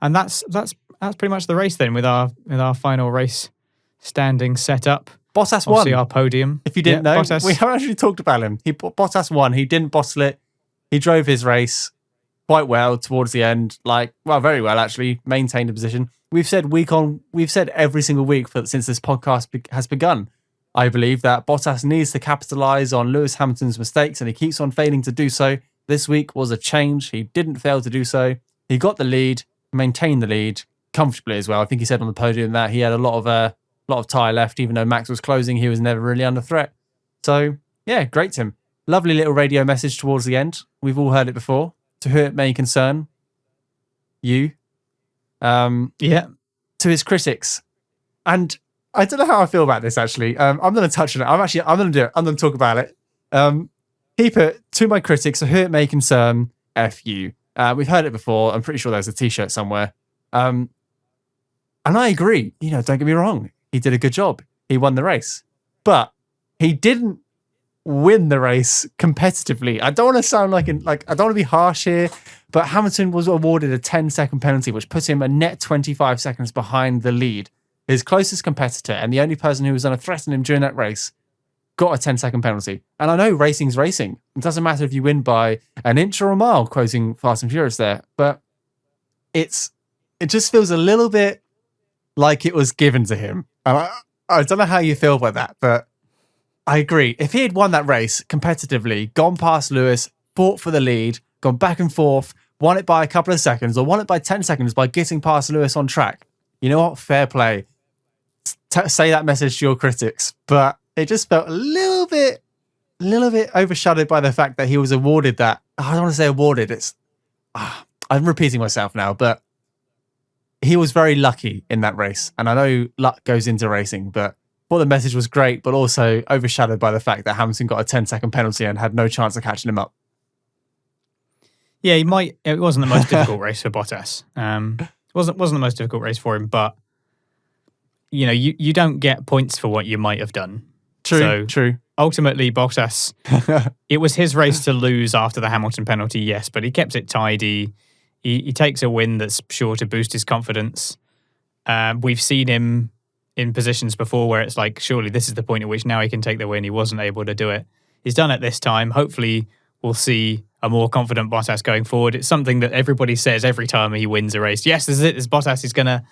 And that's pretty much the race then with our final race standing set up. Bottas won. Obviously our podium. If you didn't know, Bottas. we haven't actually talked about him. Bottas won. He didn't bottle it. He drove his race quite well towards the end. Very well actually. Maintained a position. We've said every single week since this podcast has begun, I believe, that Bottas needs to capitalise on Lewis Hamilton's mistakes, and he keeps on failing to do so. This week was a change. He didn't fail to do so. He got the lead, maintained the lead comfortably as well. I think he said on the podium that he had a lot of tyre left, even though Max was closing. He was never really under threat. So yeah, great Tim. Lovely little radio message towards the end. We've all heard it before. To who it may concern, you. To his critics. And I don't know how I feel about this actually. I'm going to touch on it. I'm going to do it. I'm going to talk about it. He put, to my critics, to who it may concern, F you. We've heard it before. I'm pretty sure there's a t-shirt somewhere. And I agree. Don't get me wrong. He did a good job. He won the race. But he didn't win the race competitively. I don't want to sound I don't want to be harsh here, but Hamilton was awarded a 10-second penalty, which put him a net 25 seconds behind the lead. His closest competitor and the only person who was going to threaten him during that race got a 10-second penalty. And I know racing's racing. It doesn't matter if you win by an inch or a mile, quoting Fast and Furious there, but it just feels a little bit like it was given to him. And I don't know how you feel about that, but I agree. If he had won that race competitively, gone past Lewis, fought for the lead, gone back and forth, won it by a couple of seconds or won it by 10 seconds by getting past Lewis on track, you know what? Fair play. Say that message to your critics. But it just felt a little bit overshadowed by the fact that he was awarded that. I don't want to say awarded. I'm repeating myself now, but he was very lucky in that race. And I know luck goes into racing, but the message was great, but also overshadowed by the fact that Hamilton got a 10-second penalty and had no chance of catching him up. Yeah, it wasn't the most difficult race for Bottas. It wasn't the most difficult race for him, but you don't get points for what you might have done. True. Ultimately, Bottas, it was his race to lose after the Hamilton penalty, yes, but he kept it tidy. He takes a win that's sure to boost his confidence. We've seen him in positions before where it's like, surely this is the point at which now he can take the win. He wasn't able to do it. He's done it this time. Hopefully we'll see a more confident Bottas going forward. It's something that everybody says every time he wins a race. Yes, this is it. This Bottas is going to,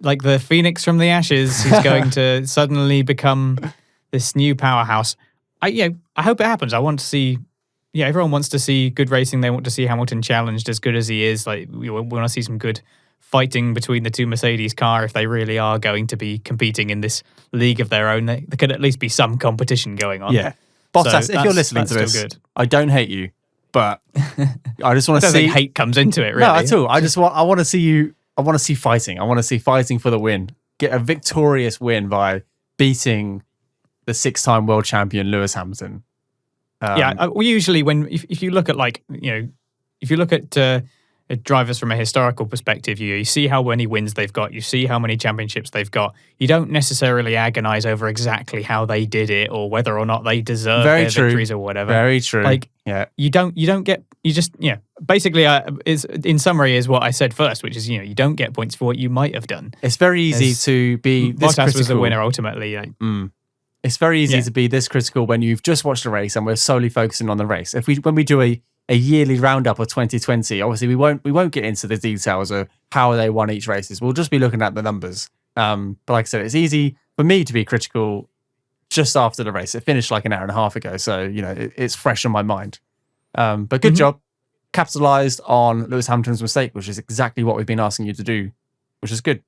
like the phoenix from the ashes, he's going to suddenly become this new powerhouse. I hope it happens. I want to see, everyone wants to see good racing. They want to see Hamilton challenged as good as he is. Like we want to see some good fighting between the two Mercedes car. If they really are going to be competing in this league of their own, there could at least be some competition going on. Yeah. Bottas, if you're listening to this, I don't hate you, but I just want to see... I don't think hate comes into it, really. No, at all. I want to see you... I want to see fighting. I want to see fighting for the win. Get a victorious win by beating the 6-time world champion Lewis Hamilton. We usually, if you look at if you look at drivers from a historical perspective, you see how many wins they've got, you see how many championships they've got. You don't necessarily agonize over exactly how they did it or whether or not they deserve their victories or whatever. Very true. Basically, in summary, is what I said first, which is you don't get points for what you might have done. It's very easy to be this Bottas critical. was the winner ultimately. It's very easy to be this critical when you've just watched a race and we're solely focusing on the race. When we do a yearly roundup of 2020, obviously we won't get into the details of how they won each races. We'll just be looking at the numbers. But like I said, it's easy for me to be critical just after the race. It finished like an hour and a half ago, so it's fresh on my mind. But good job, capitalized on Lewis Hamilton's mistake, which is exactly what we've been asking you to do, which is good.